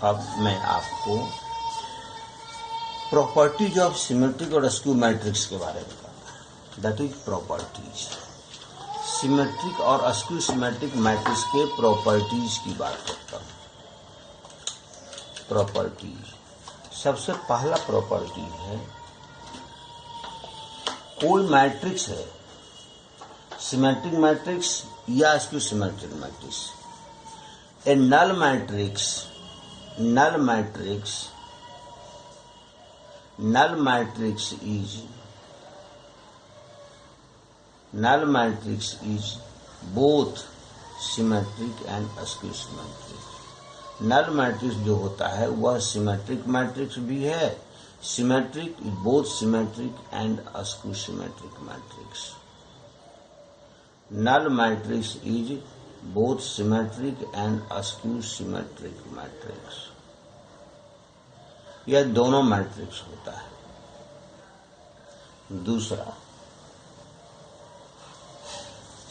अब मैं आपको प्रॉपर्टीज ऑफ सिमेट्रिक और स्क्यू मैट्रिक्स के बारे में बताता हूँ। That is properties. सिमेट्रिक और स्क्यू सिमेट्रिक मैट्रिक्स के प्रॉपर्टीज की बात करता हूँ। प्रॉपर्टीज, सबसे पहला प्रॉपर्टी है, कोई मैट्रिक्स है, सिमेट्रिक मैट्रिक्स या skew symmetric matrix, a null matrix is both symmetric and skew symmetric। Null matrix जो होता है वह सिमेट्रिक मैट्रिक्स भी है, symmetric, both symmetric and skew symmetric matrix. Null matrix is both symmetric and skew symmetric matrix. यह दोनों matrix होता है। दूसरा,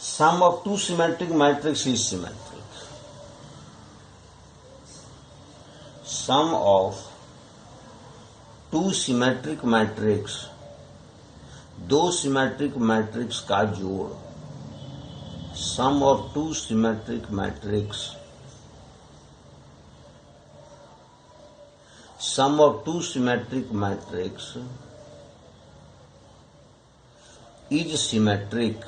sum of two symmetric matrix is symmetric. Sum of two symmetric matrix, दो symmetric matrix का जोड़, sum of two symmetric matrix, sum of two symmetric matrix is symmetric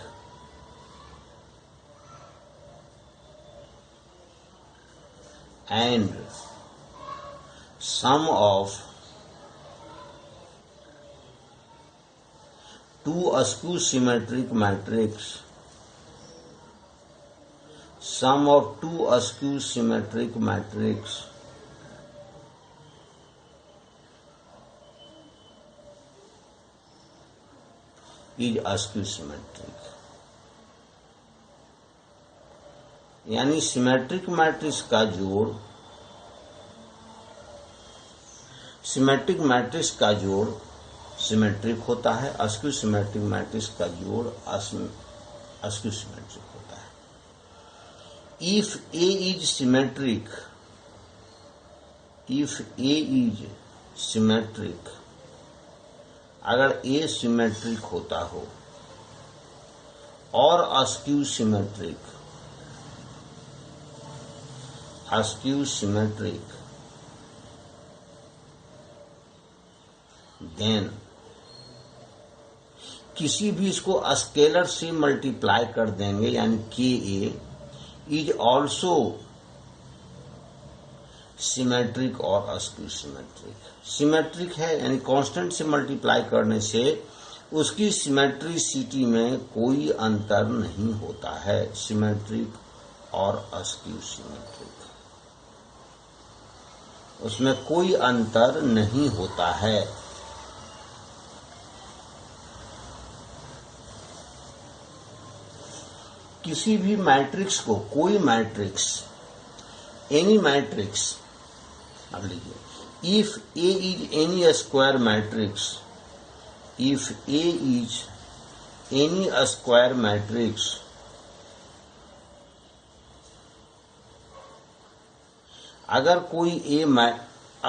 and sum of two skew symmetric matrix, sum of two skew symmetric matrix is skew symmetric. यानी symmetric matrix का जोड़, symmetric matrix का जोड़ symmetric होता है, skew symmetric matrix का जोड़ skew symmetric होता है। इफ ए इज सिमेट्रिक, अगर ए सिमेट्रिक होता हो और स्क्यू सिमेट्रिक, देन किसी भी इसको स्केलर से मल्टीप्लाई कर देंगे, यानी के ए इज ऑल्सो सिमेट्रिक और स्क्यू सिमेट्रिक। सिमेट्रिक है यानी कांस्टेंट से मल्टीप्लाई करने से उसकी सिमेट्रिसिटी में कोई अंतर नहीं होता है, सिमेट्रिक और स्क्यू सिमेट्रिक, उसमें कोई अंतर नहीं होता है। किसी भी मैट्रिक्स को, कोई मैट्रिक्स, एनी मैट्रिक्स, अब लीजिए, if A is any square matrix, if A is any square matrix, अगर कोई A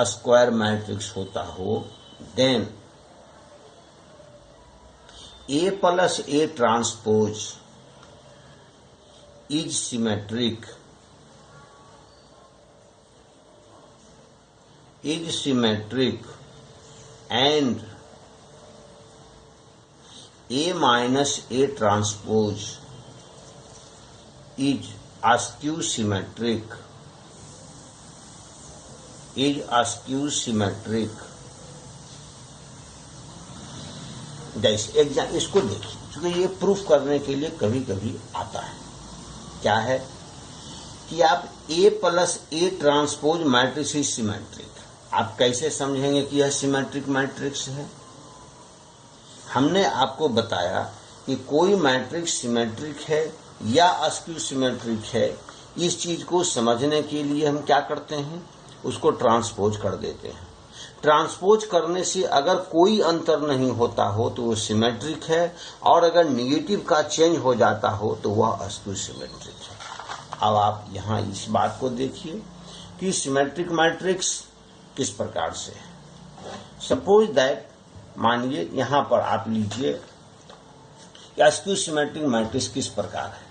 स्क्वायर मैट्रिक्स होता हो, then A plus A transpose is symmetric, and A minus A transpose is skew symmetric, जैसे exam, इसको देखिए, क्योंकि ये proof करने के लिए कभी कभी आता है। क्या है कि आप A plus A transpose matrix is symmetric, आप कैसे समझेंगे कि यह सिमेट्रिक मैट्रिक्स है? हमने आपको बताया कि कोई मैट्रिक्स सिमेट्रिक है या स्क्यू सिमेट्रिक है, इस चीज को समझने के लिए हम क्या करते हैं, उसको ट्रांसपोज कर देते हैं। ट्रांसपोज करने से अगर कोई अंतर नहीं होता हो तो वो सिमेट्रिक है, और अगर निगेटिव का चेंज हो जाता हो तो वह स्क्यू सिमेट्रिक है। अब आप यहाँ इस बात को देखिए कि सिमेट्रिक मैट्रिक्स किस प्रकार से है। सपोज दैट, मानिए यहां पर आप लीजिए स्क्यू सिमेट्रिक मैट्रिक्स किस प्रकार है।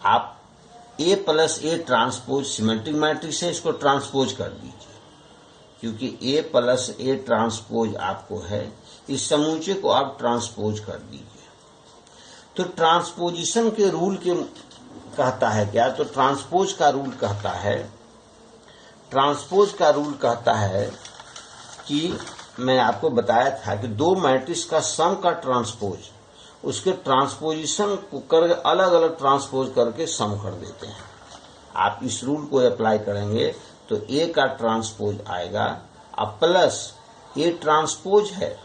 आप A plus A transpose symmetric matrix है, इसको ट्रांसपोज कर दीजिए, क्योंकि A प्लस ए ट्रांसपोज आपको है, इस समूचे को आप ट्रांसपोज कर दीजिए। तो ट्रांसपोजिशन के रूल के कहता है क्या, तो ट्रांसपोज का रूल कहता है कि मैं आपको बताया था कि दो मैट्रिक्स का सम का ट्रांसपोज, उसके ट्रांसपोजिशन को कर अलग अलग ट्रांसपोज करके सम कर देते हैं। आप इस रूल को अप्लाई करेंगे तो ए का ट्रांसपोज आएगा, अब प्लस ए ट्रांसपोज है,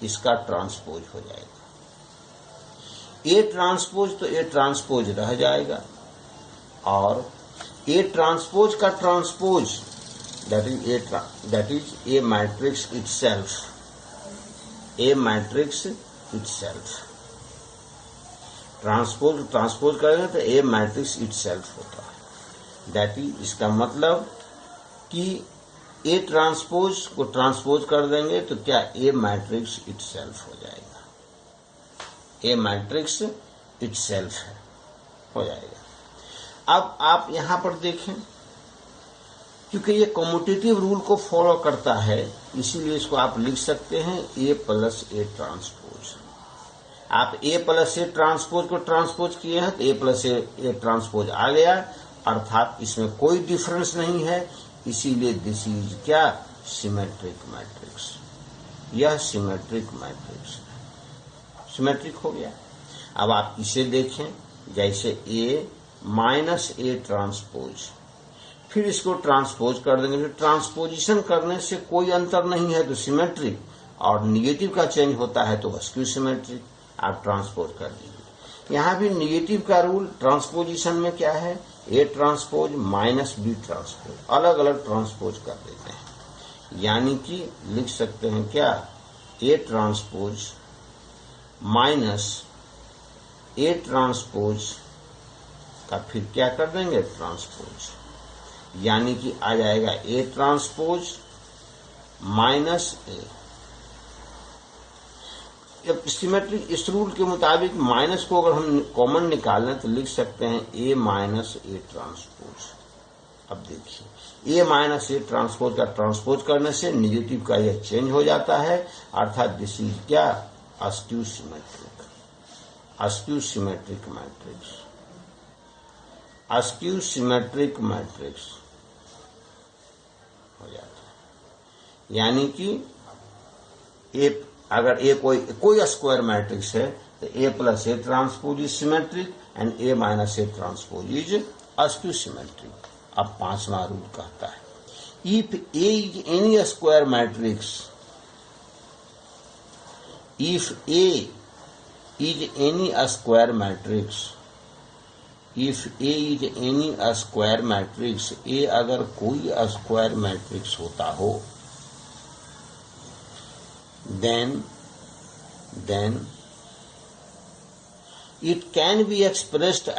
इसका ट्रांसपोज हो जाएगा। ए ट्रांसपोज तो ए ट्रांसपोज रह जाएगा, और ए ट्रांसपोज का transpose that is a matrix itself, transpose करेंगे तो ए मैट्रिक्स इटसेल्फ होता है। दैट इज, इसका मतलब कि ए ट्रांसपोज को ट्रांसपोज कर देंगे तो क्या ए मैट्रिक्स इटसेल्फ हो जाएगा, ए मैट्रिक्स इटसेल्फ हो जाएगा। अब आप यहां पर देखें, क्योंकि ये कम्यूटेटिव रूल को फॉलो करता है, इसीलिए इसको आप लिख सकते हैं ए प्लस ए ट्रांसपोज। आप ए प्लस ए ट्रांसपोज को ट्रांसपोज किए हैं तो ए प्लस ए ट्रांसपोज आ गया, अर्थात इसमें कोई डिफरेंस नहीं है, इसीलिए दिस इज क्या, सिमेट्रिक मैट्रिक्स। यह सिमेट्रिक मैट्रिक्स सिमेट्रिक हो गया। अब आप इसे देखें, जैसे ए माइनस ए ट्रांसपोज, फिर इसको ट्रांसपोज कर देंगे, तो ट्रांसपोजिशन करने से कोई अंतर नहीं है तो सिमेट्रिक, और निगेटिव का चेंज होता है तो स्क्यू सिमेट्रिक। आप ट्रांसपोज कर दीजिए। यहाँ भी निगेटिव का रूल ट्रांसपोजिशन में क्या है, A transpose minus B transpose, अलग अलग ट्रांसपोज कर देते हैं, यानी कि लिख सकते हैं क्या, ए ट्रांसपोज माइनस ए ट्रांसपोज का फिर क्या कर देंगे, ट्रांसपोज, यानी कि आ जाएगा ए ट्रांसपोज माइनस ए। सिमेट्रिक इस रूल के मुताबिक माइनस को अगर हम कॉमन निकालें तो लिख सकते हैं ए माइनस ए ट्रांसपोज। अब देखिए, ए माइनस ए ट्रांसपोज का ट्रांसपोज करने से निगेटिव का यह चेंज हो जाता है, अर्थात दिस इज क्या, skew symmetric matrix, skew symmetric matrix हो जाता है। यानी कि ए, अगर ए कोई स्क्वायर मैट्रिक्स है तो A plus A transpose is symmetric and A minus A transpose is skew symmetric. अब पांचवा रूल कहता है, if A is any square matrix, if A is any square matrix, if A is any square matrix, A अगर कोई square matrix होता हो, then it can be expressed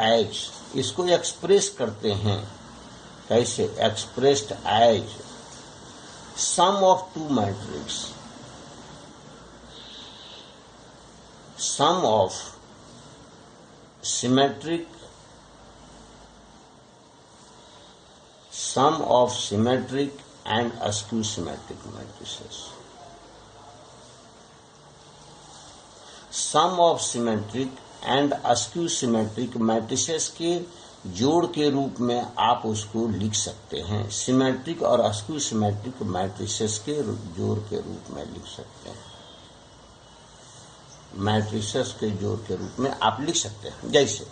as, इसको express करते हैं कैसे, expressed as sum of two matrix, sum of symmetric and askew symmetric matrices. Sum of symmetric and askew symmetric matrices के जोड़ के रूप में आप उसको लिख सकते हैं, सिमेट्रिक और अस्क्यू सिमेट्रिक मैट्रिसेस के जोड़ के रूप में लिख सकते हैं, मैट्रिसेस के जोड़ के रूप में आप लिख सकते हैं। जैसे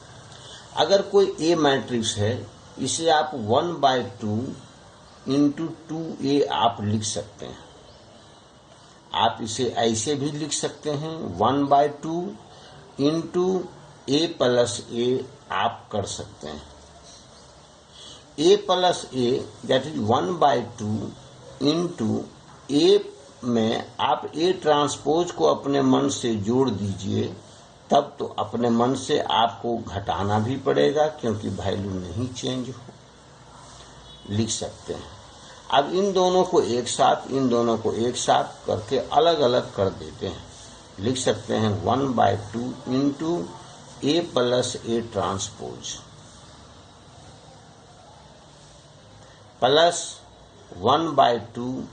अगर कोई ए मैट्रिक्स है, इसे आप 1/2 इंटू 2a आप लिख सकते हैं। आप इसे ऐसे भी लिख सकते हैं, 1/2 इंटू a प्लस a आप कर सकते हैं। a plus a that is 1/2 into a में आप ए ट्रांसपोज को अपने मन से जोड़ दीजिए तब तो अपने मन से आपको घटाना भी पड़ेगा, क्योंकि वैल्यू नहीं चेंज हो। लिख सकते हैं। अब इन दोनों को एक साथ करके अलग अलग कर देते हैं। लिख सकते हैं 1/2 into A plus A transpose plus 1/2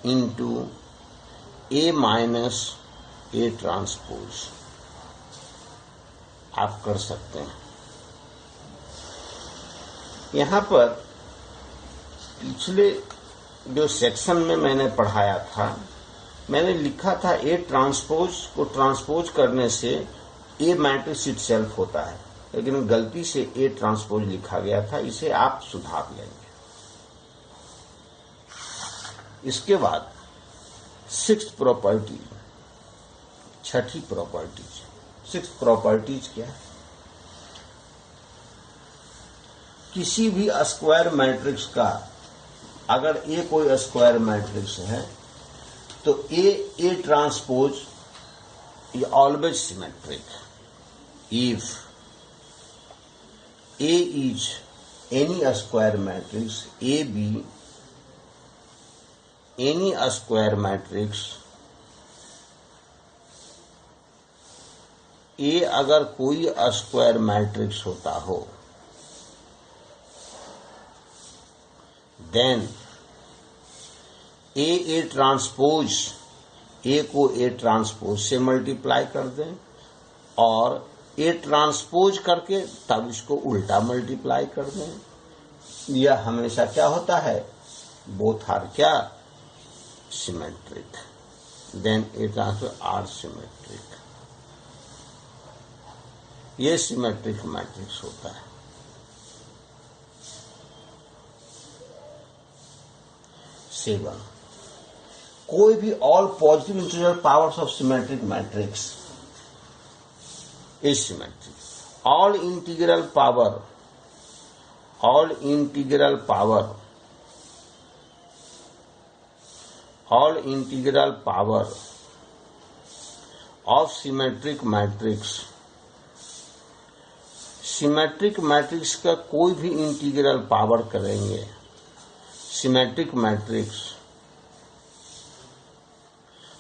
into A minus A transpose. आप कर सकते हैं। यहां पर पिछले जो सेक्शन में मैंने पढ़ाया था, मैंने लिखा था ए ट्रांसपोज को ट्रांसपोज करने से ए मैट्रिक्स इटसेल्फ होता है, लेकिन गलती से ए ट्रांसपोज लिखा गया था। इसे आप सुधार लेंगे। इसके बाद सिक्स्थ प्रॉपर्टी, छठी प्रॉपर्टीज। सिक्स्थ प्रॉपर्टीज क्या है? किसी भी स्क्वायर मैट्रिक्स का, अगर ए कोई स्क्वायर मैट्रिक्स है तो A transpose is always symmetric if A is any square matrix, A B any square matrix, A अगर कोई स्क्वायर मैट्रिक्स होता हो, देन ए ट्रांसपोज, ए को ए ट्रांसपोज से मल्टीप्लाई कर दें और ए ट्रांसपोज करके तब इसको उल्टा मल्टीप्लाई कर दें। यह हमेशा क्या होता है? बोथ आर क्या? Symmetric. Then A transpose are symmetric. ये सिमेट्रिक मैट्रिक्स होता है। 7 कोई भी all positive integer powers of symmetric matrix is symmetric. All integral power of symmetric matrix, symmetric matrix का कोई भी इंटीग्रल पावर करेंगे, symmetric matrix,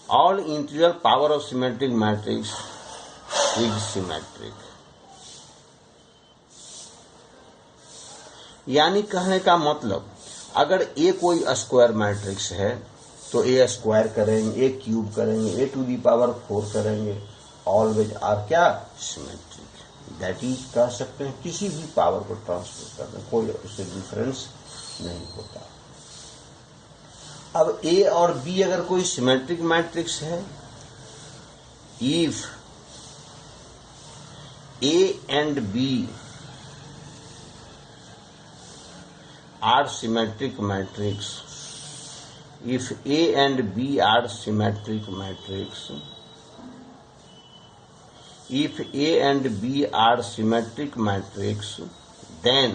all integral power of symmetric matrix is symmetric. यानी कहने का मतलब, अगर ए कोई स्क्वायर मैट्रिक्स है तो ए स्क्वायर करेंगे, ए क्यूब करेंगे, ए टू दी पावर 4 करेंगे, ऑलवेज आर क्या? सिमेट्रिक। दैट इज कह सकते हैं किसी भी पावर को ट्रांसफर कर दें, कोई उससे डिफरेंस नहीं होता। अब ए और बी अगर कोई सिमेट्रिक मैट्रिक्स है, if A and B are symmetric matrix, if A and B are symmetric matrix, if A and B are symmetric matrix, then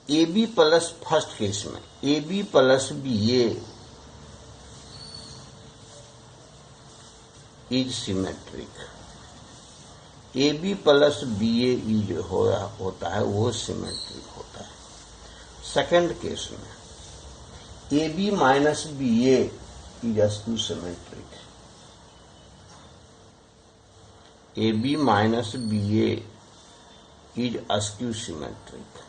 AB plus first case में AB plus BA is symmetric, AB plus BA is होता है वो symmetric होता है। Second case में AB minus BA is skew symmetric, AB minus BA is skew symmetric,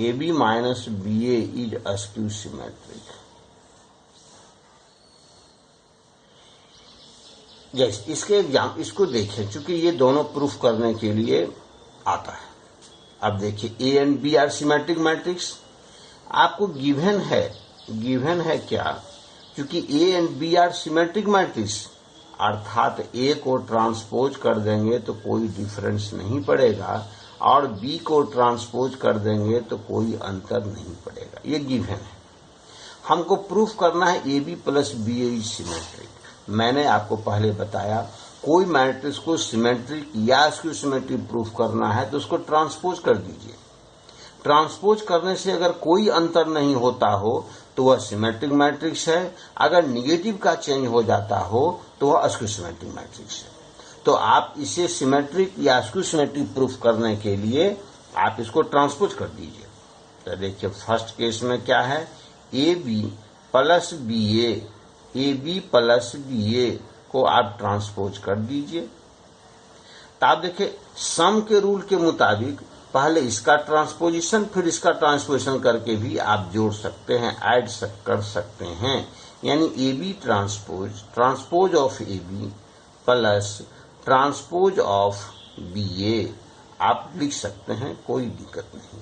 AB minus BA is skew symmetric. जैसे इसके exam, इसको देखें, क्योंकि ये दोनों प्रूफ करने के लिए आता है। अब देखिए A and B are symmetric matrix, आपको गिवन है क्या? क्योंकि A and B are symmetric matrix, अर्थात ए को ट्रांसपोज कर देंगे तो कोई डिफरेंस नहीं पड़ेगा और बी को ट्रांसपोज कर देंगे तो कोई अंतर नहीं पड़ेगा। ये गिवन है। हमको प्रूफ करना है A B plus B is symmetric. मैंने आपको पहले बताया, कोई मैट्रिक्स को सिमेट्रिक या स्क्यू सिमेट्रिक प्रूफ करना है तो उसको ट्रांसपोज कर दीजिए। ट्रांसपोज करने से अगर कोई अंतर नहीं होता हो तो वह सिमेट्रिक मैट्रिक्स है, अगर निगेटिव का चेंज हो जाता हो तो वह अस्क्यू सिमेट्रिक मैट्रिक्स है। तो आप इसे सिमेट्रिक या अस्क्यू सिमेट्रिक प्रूफ करने के लिए आप इसको ट्रांसपोज कर दीजिए। तो देखिए फर्स्ट केस में क्या है, A B plus B A plus B A को आप ट्रांसपोज कर दीजिए। तो आप देखिए सम के रूल के मुताबिक पहले इसका ट्रांसपोजिशन फिर इसका ट्रांसपोजिशन करके भी आप जोड़ सकते हैं, ऐड कर सकते हैं। यानी A B transpose of A B plus transpose of B A आप लिख सकते हैं, कोई दिक्कत नहीं।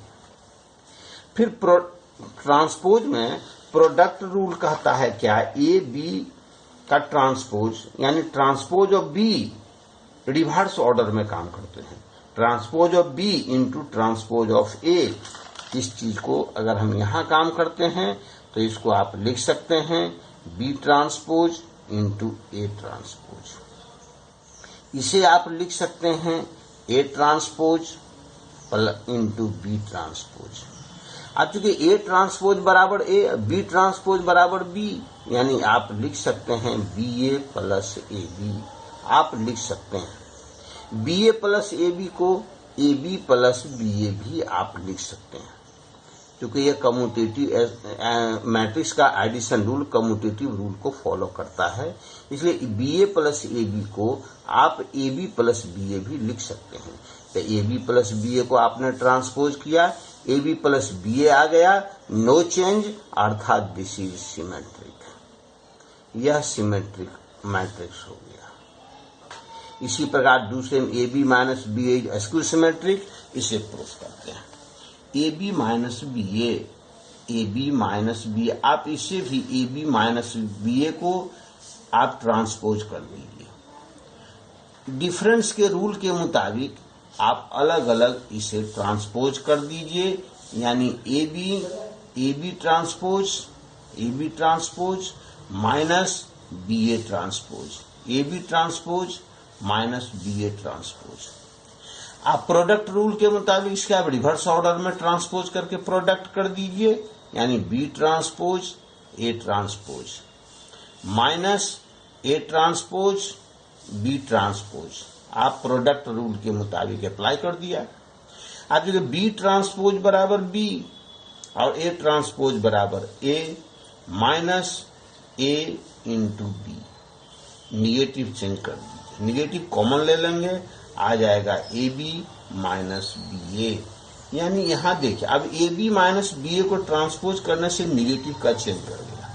फिर ट्रांसपोज में प्रोडक्ट रूल कहता है क्या, ए बी का ट्रांसपोज यानी transpose of B reverse order में काम करते हैं। Transpose of B into transpose of A, इस चीज को अगर हम यहां काम करते हैं तो इसको आप लिख सकते हैं B transpose into A transpose. इसे आप लिख सकते हैं A transpose into B transpose. अब चूंकि ए ट्रांसपोज बराबर ए, बी ट्रांसपोज बराबर बी, यानी आप लिख सकते हैं B A plus A B. आप लिख सकते हैं B A plus A B को A B plus B A भी आप लिख सकते हैं, क्योंकि यह कम्यूटेटिव मैट्रिक्स का एडिशन रूल कम्यूटेटिव रूल को फॉलो करता है। इसलिए B A plus A B को आप A B plus B A भी लिख सकते हैं। तो A B plus B A को आपने ट्रांसपोज किया, A B plus B A आ गया, नो चेंज, अर्थात दिस इज सिमेट्रिक। यह सिमेट्रिक मैट्रिक्स हो गया। इसी प्रकार दूसरे में A B minus B A is skew symmetric, इसे प्रूफ करते हैं। A B minus B A, आप इसे भी ए बी माइनस बी ए को आप ट्रांसपोज कर दीजिए। डिफरेंस के रूल के मुताबिक आप अलग अलग इसे ट्रांसपोज कर दीजिए, यानी A B transpose minus B A transpose, A B transpose minus B A transpose. आप प्रोडक्ट रूल के मुताबिक इसके आप रिवर्स ऑर्डर में ट्रांसपोज करके प्रोडक्ट कर दीजिए, यानी B transpose A transpose minus A transpose B transpose. आप प्रोडक्ट रूल के मुताबिक अप्लाई कर दिया। आप देखिए बी ट्रांसपोज बराबर बी और ए ट्रांसपोज बराबर ए माइनस ए इंटू बी। निगेटिव चेंज कर दीजिए, निगेटिव कॉमन ले लेंगे, आ जाएगा ए बी माइनस बी ए। यानी यहां देखिए अब ए बी माइनस बी ए को ट्रांसपोज करने से निगेटिव का चेंज कर दिया,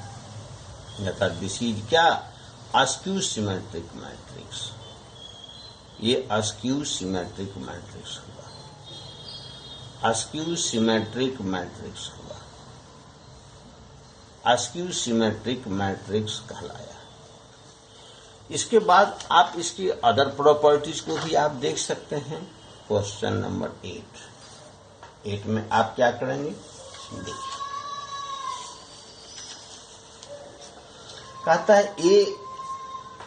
अर्थात दिस इज क्या, अस्क्यू सिमेट्रिक मैट्रिक्स। ये अस्क्यू सिमेट्रिक मैट्रिक्स होगा, अस्क्यू सिमेट्रिक मैट्रिक्स होगा, अस्क्यू सिमेट्रिक मैट्रिक्स कहलाया। इसके बाद आप इसकी अदर प्रॉपर्टीज को भी आप देख सकते हैं। क्वेश्चन नंबर 8 में आप क्या करेंगे, देखिए कहता है ए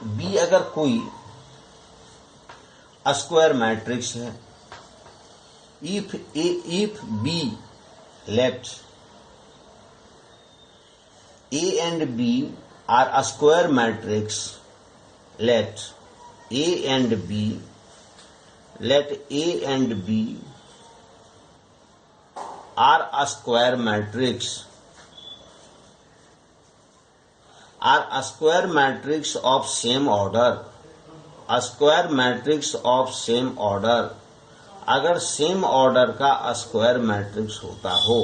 बी अगर कोई स्क्वायर मैट्रिक्स है, if B let A and B are a square matrix, let A and B are a square matrix, are a square matrix of same order, a square matrix of same order। अगर same order का square matrix होता हो,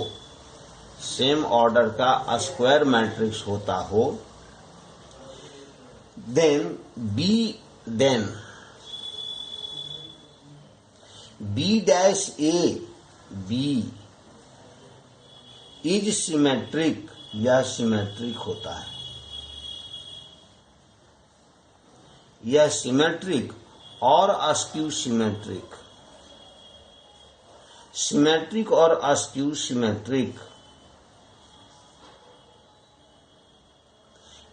same order का square matrix होता हो, then B dash A B is symmetric, यह symmetric होता है, यह सिमेट्रिक और अस्क्यू सिमेट्रिक, सिमेट्रिक और askew symmetric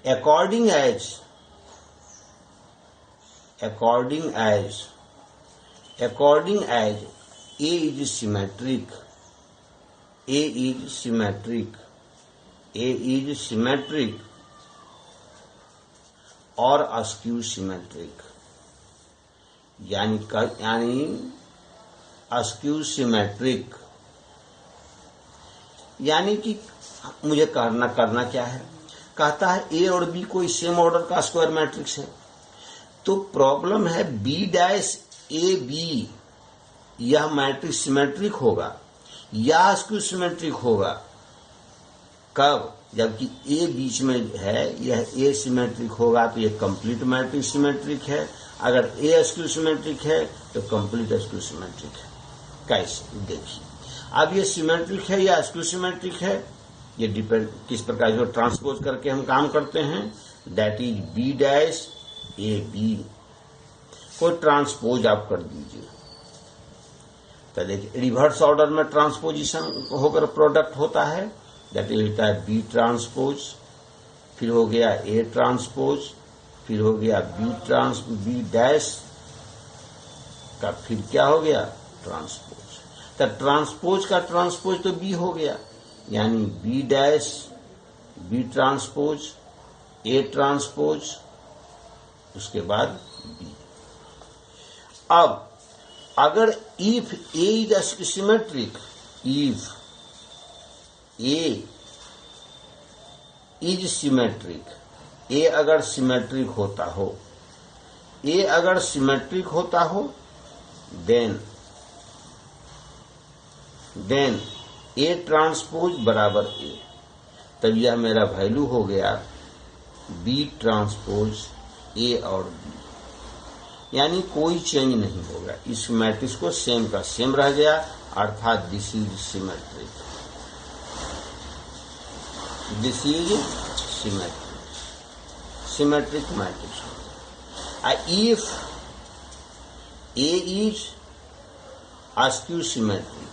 according as A is symmetric A is symmetric और अस्क्यू सिमेट्रिक, यानी अस्क्यू सिमेट्रिक, यानी कि मुझे करना क्या है, कहता है ए और बी कोई सेम ऑर्डर का स्क्वायर मैट्रिक्स है, तो प्रॉब्लम है बी डैश ए बी, यह मैट्रिक्स सिमेट्रिक होगा या अस्क्यू सिमेट्रिक होगा। कब? जबकि ए बीच में है, यह ए सिमेट्रिक होगा तो यह कंप्लीट मैट्रिक्स सिमेट्रिक है, अगर ए अस्क्यू सिमेट्रिक है तो कंप्लीट अस्क्यू सिमेट्रिक है। कैसे? देखिए, अब ये सिमेट्रिक है या अस्क्यू सिमेट्रिक है, ये डिपेंड किस प्रकार से ट्रांसपोज करके हम काम करते हैं। That is B dash A B, कोई ट्रांसपोज आप कर दीजिए, तो देखिए रिवर्स ऑर्डर में ट्रांसपोजिशन होकर प्रोडक्ट होता है, दैट इज होता है बी ट्रांसपोज, फिर हो गया ए ट्रांसपोज, फिर हो गया बी डैश का, फिर क्या हो गया ट्रांसपोज। तो ट्रांसपोज का ट्रांसपोज तो बी हो गया, यानी B dash B transpose A transpose, उसके बाद बी। अब अगर if A is symmetric, if A is symmetric, A अगर सिमेट्रिक होता हो, ए अगर सिमेट्रिक होता हो, देन ए ट्रांसपोज बराबर ए, तब यह मेरा वैल्यू हो गया बी ट्रांसपोज ए और बी, यानी कोई चेंज नहीं होगा, इस मैट्रिक्स को सेम का सेम रह गया, अर्थात this is symmetric, this is symmetric matrix. If A is askew symmetric,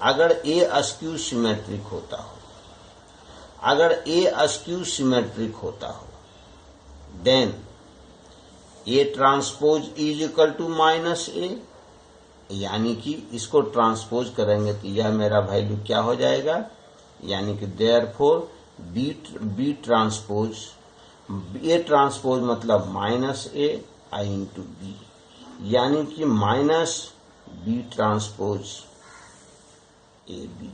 अगर ए अस्क्यू सिमेट्रिक होता हो, अगर ए अस्क्यू सिमेट्रिक होता हो, then A transpose is equal to minus A, यानी कि इसको ट्रांसपोज करेंगे तो यह मेरा वैल्यू क्या हो जाएगा, यानी कि therefore B transpose, A transpose मतलब minus A I into B, यानी कि minus B transpose A B.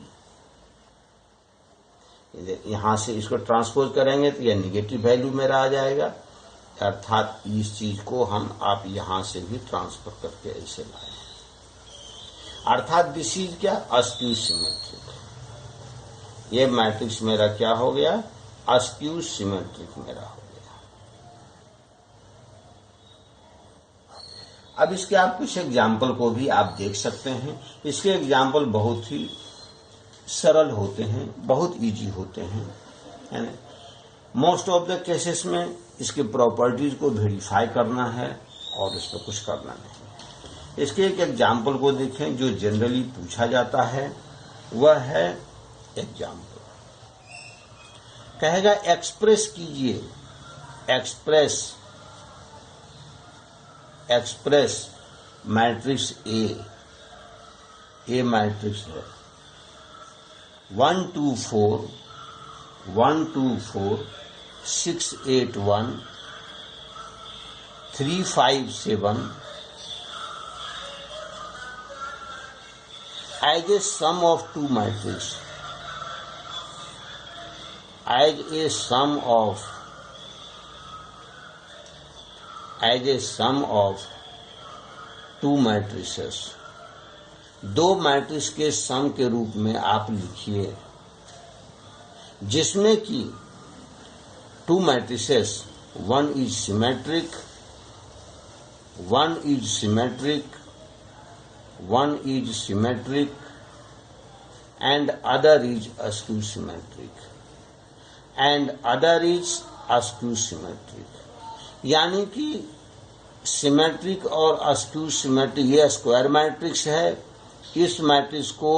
यहां से इसको ट्रांसपोज करेंगे तो यह निगेटिव वैल्यू मेरा आ जाएगा, अर्थात इस चीज को आप यहां से भी ट्रांसफर करके ऐसे लाए, अर्थात दिस इज क्या, अस्क्यू सिमेट्रिक। ये मैट्रिक्स मेरा क्या हो गया, अस्क्यू सिमेट्रिक मेरा हो गया। अब इसके आप कुछ एग्जाम्पल को भी आप देख सकते हैं, इसके एग्जाम्पल बहुत ही सरल होते हैं, बहुत इजी होते हैं, है ना। मोस्ट ऑफ द केसेस में इसके प्रॉपर्टीज को वेरीफाई करना है और इस पर कुछ करना नहीं। इसके एक एग्जाम्पल को देखें जो जनरली पूछा जाता है, वह है एग्जाम्पल, कहेगा एक्सप्रेस कीजिए, एक्सप्रेस मैट्रिक्स ए मैट्रिक्स है 1 2 4 1 2 4 6 8 1 3 5 7 as a sum of two matrices, as a sum of two matrices, दो मैट्रिक्स के सम के रूप में आप लिखिए, जिसमें कि to matrices, one is symmetric, one is symmetric, one is symmetric and other is askew symmetric and other is askew symmetric, यानी कि सिमेट्रिक और अस्क्यू सिमेट्रिक ये स्क्वायर मैट्रिक्स है। इस मैट्रिक्स को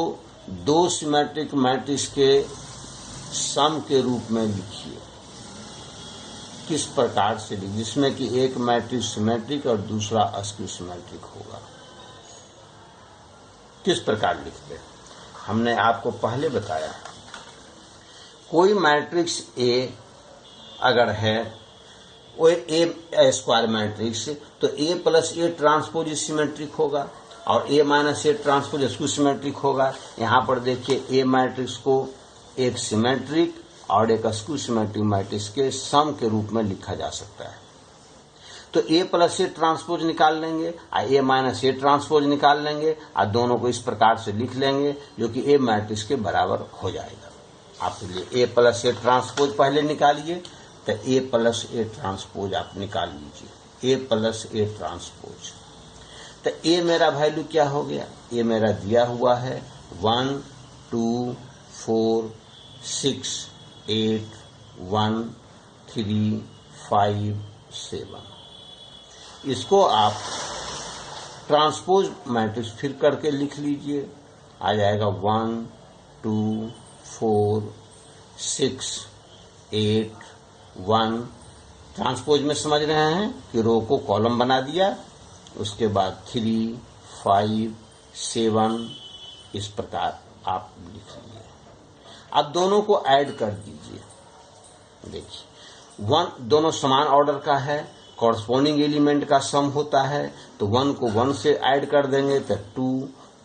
दो सिमेट्रिक मैट्रिक्स के सम के रूप में लिखिए। किस प्रकार से लिखिए, जिसमें कि एक मैट्रिक्स सिमेट्रिक और दूसरा अस्क्यू सिमेट्रिक होगा। किस प्रकार लिखते हैं, हमने आपको पहले बताया। कोई मैट्रिक्स ए अगर है वो ए स्क्वायर मैट्रिक्स, तो A plus A transpose symmetric होगा और ए माइनस ए ट्रांसपोज इसको सिमेट्रिक होगा। यहाँ पर देखिए ए मैट्रिक्स को एक सिमेट्रिक और एक स्क्यू सिमेट्रिक मैट्रिक्स के सम के रूप में लिखा जा सकता है। तो ए प्लस ए ट्रांसपोज निकाल लेंगे और ए माइनस ए ट्रांसपोज निकाल लेंगे और दोनों को इस प्रकार से लिख लेंगे जो कि ए मैट्रिक्स के बराबर हो जाएगा। आप लिए ए प्लस ए ट्रांसपोज पहले निकालिए, तो ए प्लस ए ट्रांसपोज आप निकाल लीजिए, ए प्लस ए ट्रांसपोज। तो ए मेरा वैल्यू क्या हो गया, ए मेरा दिया हुआ है 1 2 4 6 8 1 3 5 7। इसको आप ट्रांसपोज मैट्रिक्स फिर करके लिख लीजिए, आ जाएगा 1 2 4 6 8 1। ट्रांसपोज में समझ रहे हैं कि रो को कॉलम बना दिया, उसके बाद 3 5 7 इस प्रकार आप लिख लीजिए। अब दोनों को ऐड कर दीजिए। देखिए 1 दोनों समान ऑर्डर का है, कॉरस्पॉन्डिंग एलिमेंट का सम होता है, तो 1 को 1 से ऐड कर देंगे तो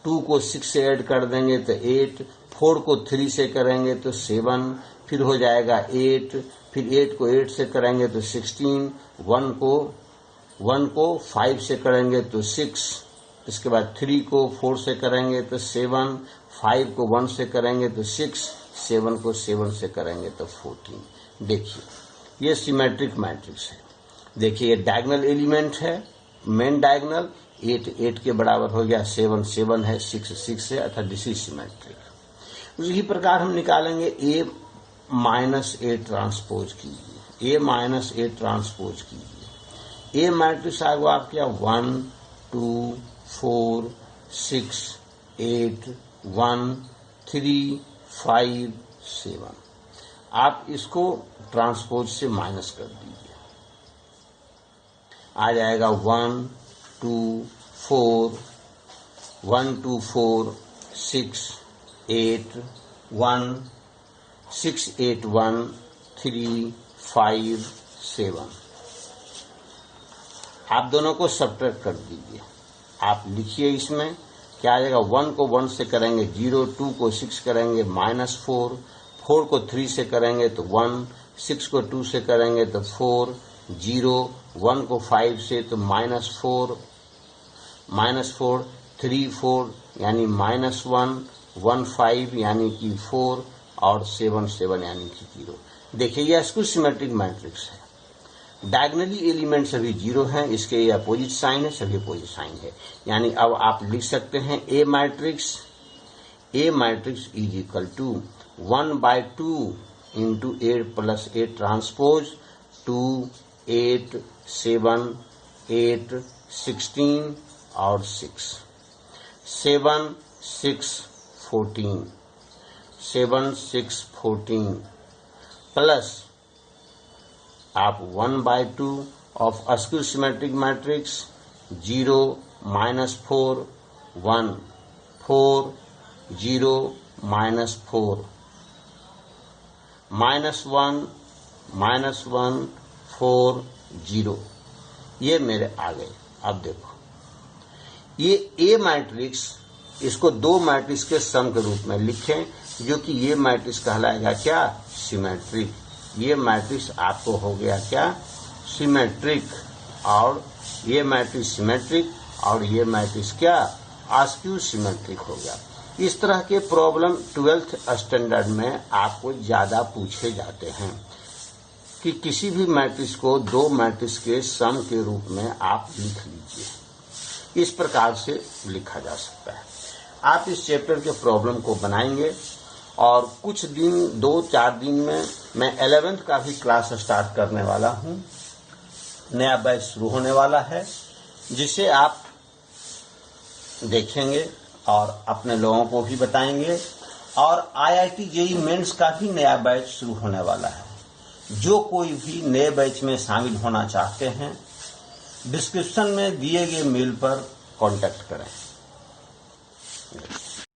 2 को 6 से ऐड कर देंगे तो 8, 4 को 3 से करेंगे तो 7, फिर हो जाएगा 8, फिर 8 को 8 से करेंगे तो 16, 1 को 5 से करेंगे तो 6, इसके बाद 3 को 4 से करेंगे तो 7, 5 को 1 से करेंगे तो 6, 7 को 7 से करेंगे तो 14। देखिए ये सिमेट्रिक मैट्रिक्स है। देखिए ये डायगोनल एलिमेंट है, मेन डायगोनल 8 8 के बराबर हो गया, 7 7 है, 6 6 है, अर्थात दिस इज सिमेट्रिक। उसी प्रकार हम निकालेंगे ए माइनस ए ट्रांसपोज कीजिए, ए माइनस ए ट्रांसपोज कीजिए। ए मैट्रिक्स आएगा आपके 1 2 4 6 8 1 3 5 7। आप इसको ट्रांसपोज से माइनस कर दीजिए, आ जाएगा 1 2 4 1 2 4 6 8 1 6 8 1 3 5 7। आप दोनों को सब्ट्रैक्ट कर दीजिए। आप लिखिए इसमें क्या आ जाएगा, 1 को 1 से करेंगे 0, 2 को 6 करेंगे -4, 4 को 3 से करेंगे तो 1, 6 को 2 से करेंगे तो 4, 0, 1 को 5 से तो -4, 3 4 यानी -1, 1 5 यानी कि 4 और 7 7 यानी कि 0। देखिए यह स्क्यू सिमेट्रिक मैट्रिक्स है, डायगोनली एलिमेंट सभी 0 हैं, इसके ये अपोजिट साइन है, सभी अपोजिट साइन है। यानी अब आप लिख सकते हैं A matrix is equal to 1/2 into A plus A transpose 2 8 7 8 16 और 6 7 6 14 7 6 14 प्लस आप 1/2 ऑफ स्क्यू सिमेट्रिक मैट्रिक्स 0 -4 1 4 0 -4 -1 4 0। ये मेरे आ गए। अब देखो ये ए मैट्रिक्स, इसको दो मैट्रिक्स के सम के रूप में लिखें, जो कि ये मैट्रिक्स कहलाएगा क्या, सिमेट्रिक। ये मैट्रिक्स आपको हो गया क्या, सिमेट्रिक, और ये मैट्रिक्स सिमेट्रिक और ये मैट्रिक्स क्या, स्क्यू सिमेट्रिक हो गया। इस तरह के प्रॉब्लम 12th स्टैंडर्ड में आपको ज्यादा पूछे जाते हैं कि किसी भी मैट्रिक्स को दो मैट्रिक्स के सम के रूप में आप लिख लीजिए। इस प्रकार से लिखा जा सकता है। आप इस चैप्टर के प्रॉब्लम को बनाएंगे और कुछ दिन 2-4 दिन में मैं 11th का भी क्लास स्टार्ट करने वाला हूं। नया बैच शुरू होने वाला है, जिसे आप देखेंगे और अपने लोगों को भी बताएंगे। और IIT JEE मेंस का भी नया बैच शुरू होने वाला है। जो कोई भी नए बैच में शामिल होना चाहते हैं, डिस्क्रिप्शन में दिए गए मेल पर कांटेक्ट करें।